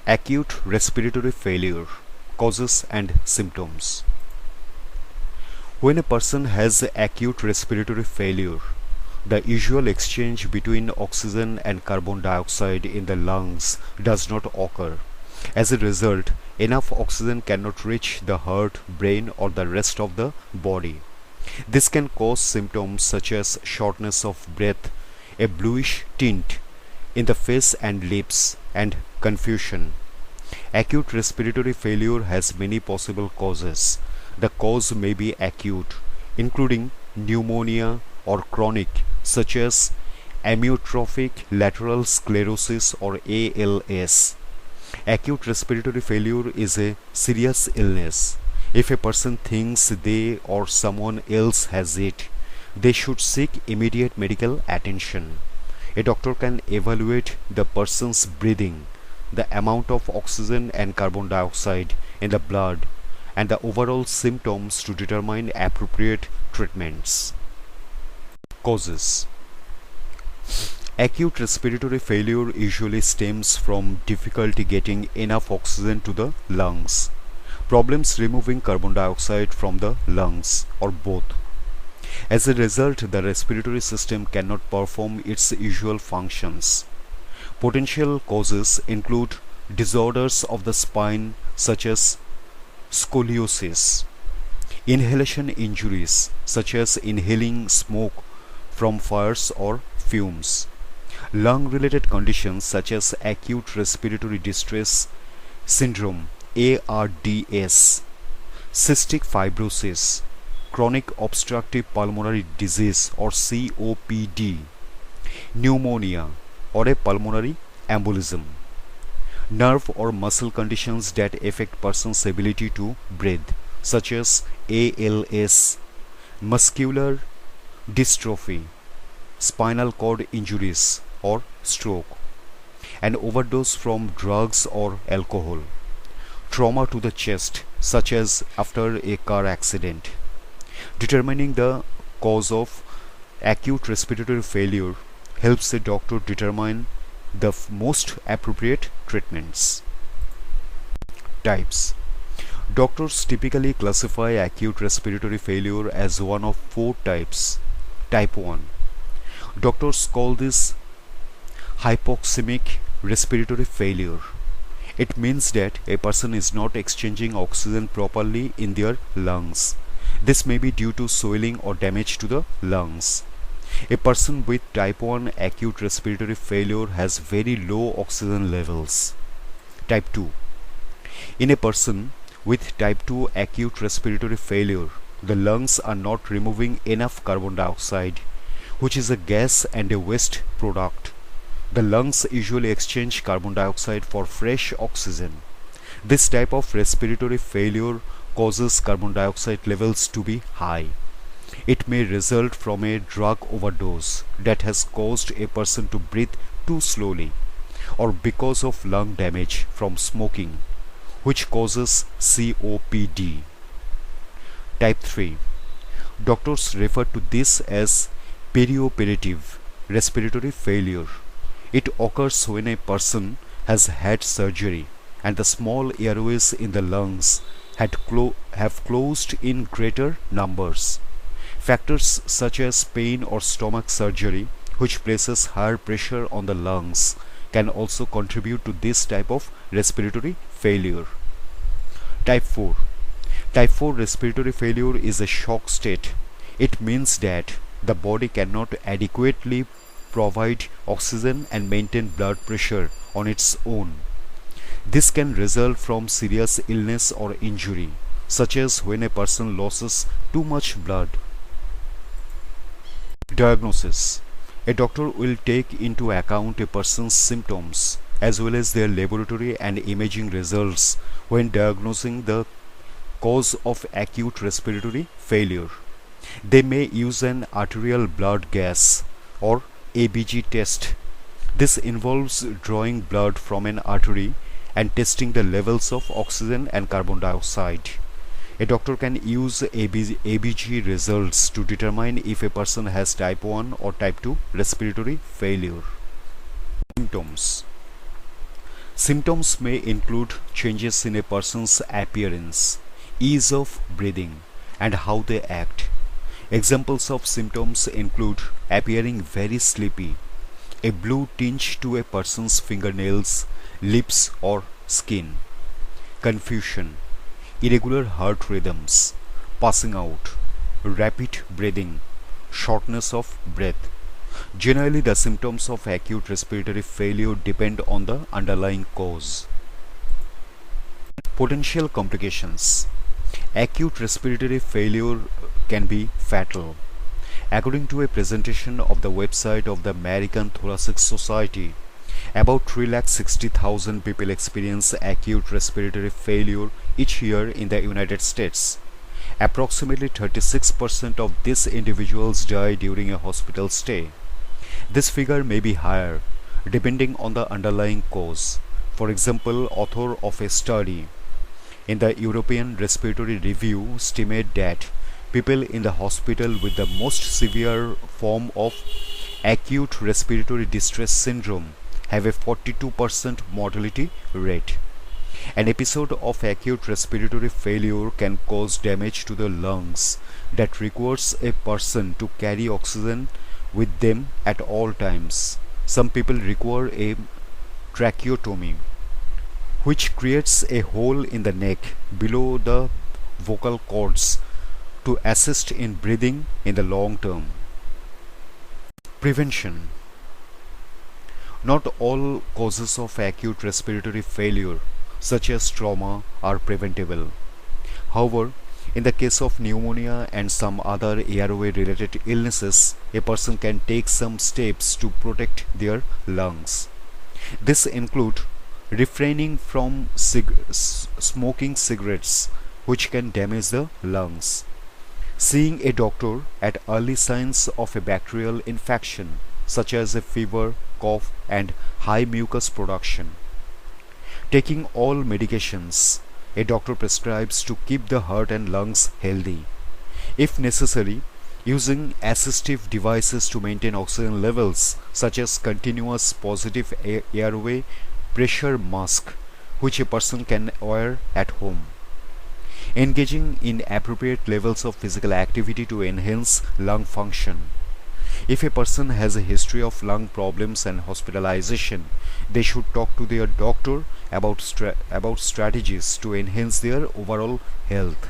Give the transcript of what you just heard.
Acute respiratory failure, causes and symptoms. When a person has acute respiratory failure, the usual exchange between oxygen and carbon dioxide in the lungs does not occur. As a result, enough oxygen cannot reach the heart, brain, or the rest of the body. This can cause symptoms such as shortness of breath, a bluish tint in the face and lips, and confusion. Acute respiratory failure has many possible causes. The cause may be acute, including pneumonia, or chronic, such as amyotrophic lateral sclerosis or ALS. Acute respiratory failure is a serious illness. If a person thinks they or someone else has it, they should seek immediate medical attention. A doctor can evaluate the person's breathing, the amount of oxygen and carbon dioxide in the blood, and the overall symptoms to determine appropriate treatments. Causes. Acute respiratory failure usually stems from difficulty getting enough oxygen to the lungs, problems removing carbon dioxide from the lungs, or both. As a result, the respiratory system cannot perform its usual functions. Potential causes include disorders of the spine such as scoliosis, inhalation injuries such as inhaling smoke from fires or fumes, lung-related conditions such as acute respiratory distress syndrome ARDS, cystic fibrosis, chronic obstructive pulmonary disease or COPD, pneumonia or a pulmonary embolism, nerve or muscle conditions that affect person's ability to breathe such as ALS, muscular dystrophy, spinal cord injuries or stroke, an overdose from drugs or alcohol, trauma to the chest such as after a car accident. Determining the cause of acute respiratory failure helps a doctor determine the most appropriate treatments. Types. Doctors typically classify acute respiratory failure as one of four types. Type 1. Doctors call this hypoxemic respiratory failure. It means that a person is not exchanging oxygen properly in their lungs. This may be due to swelling or damage to the lungs. A person with type 1 acute respiratory failure has very low oxygen levels. Type 2. In a person with type 2 acute respiratory failure, the lungs are not removing enough carbon dioxide, which is a gas and a waste product. The lungs usually exchange carbon dioxide for fresh oxygen. This type of respiratory failure causes carbon dioxide levels to be high. It may result from a drug overdose that has caused a person to breathe too slowly, or because of lung damage from smoking, which causes COPD. Type 3. Doctors refer to this as perioperative respiratory failure. It occurs when a person has had surgery and the small airways in the lungs have closed in greater numbers. Factors such as pain or stomach surgery, which places higher pressure on the lungs, can also contribute to this type of respiratory failure. Type 4. Type 4 respiratory failure is a shock state. It means that the body cannot adequately provide oxygen and maintain blood pressure on its own. This can result from serious illness or injury, such as when a person loses too much blood. Diagnosis. A doctor will take into account a person's symptoms as well as their laboratory and imaging results when diagnosing the cause of acute respiratory failure. They may use an arterial blood gas or ABG test. This involves drawing blood from an artery and testing the levels of oxygen and carbon dioxide. A doctor can use ABG results to determine if a person has type 1 or type 2 respiratory failure. Symptoms. Symptoms may include changes in a person's appearance, ease of breathing, and how they act. Examples of symptoms include appearing very sleepy, a blue tinge to a person's fingernails, lips, or skin, confusion, irregular heart rhythms, passing out, rapid breathing, shortness of breath. Generally, the symptoms of acute respiratory failure depend on the underlying cause. Potential complications. Acute respiratory failure can be fatal. According to a presentation of the website of the American Thoracic Society, about 360,000 people experience acute respiratory failure each year in the United States. Approximately 36% of these individuals die during a hospital stay. This figure may be higher depending on the underlying cause. For example, author of a study in the European Respiratory Review estimate that people in the hospital with the most severe form of acute respiratory distress syndrome have a 42% mortality rate. An episode of acute respiratory failure can cause damage to the lungs that requires a person to carry oxygen with them at all times. Some people require a tracheotomy, which creates a hole in the neck below the vocal cords to assist in breathing in the long term. Prevention. Not all causes of acute respiratory failure, such as trauma, are preventable. However, in the case of pneumonia and some other airway-related illnesses, a person can take some steps to protect their lungs. This include refraining from smoking cigarettes, which can damage the lungs, seeing a doctor at early signs of a bacterial infection, such as a fever, cough, and high mucus production, taking all medications a doctor prescribes to keep the heart and lungs healthy. If necessary, using assistive devices to maintain oxygen levels, such as continuous positive airway pressure mask, which a person can wear at home. Engaging in appropriate levels of physical activity to enhance lung function. If a person has a history of lung problems and hospitalization, they should talk to their doctor about strategies to enhance their overall health.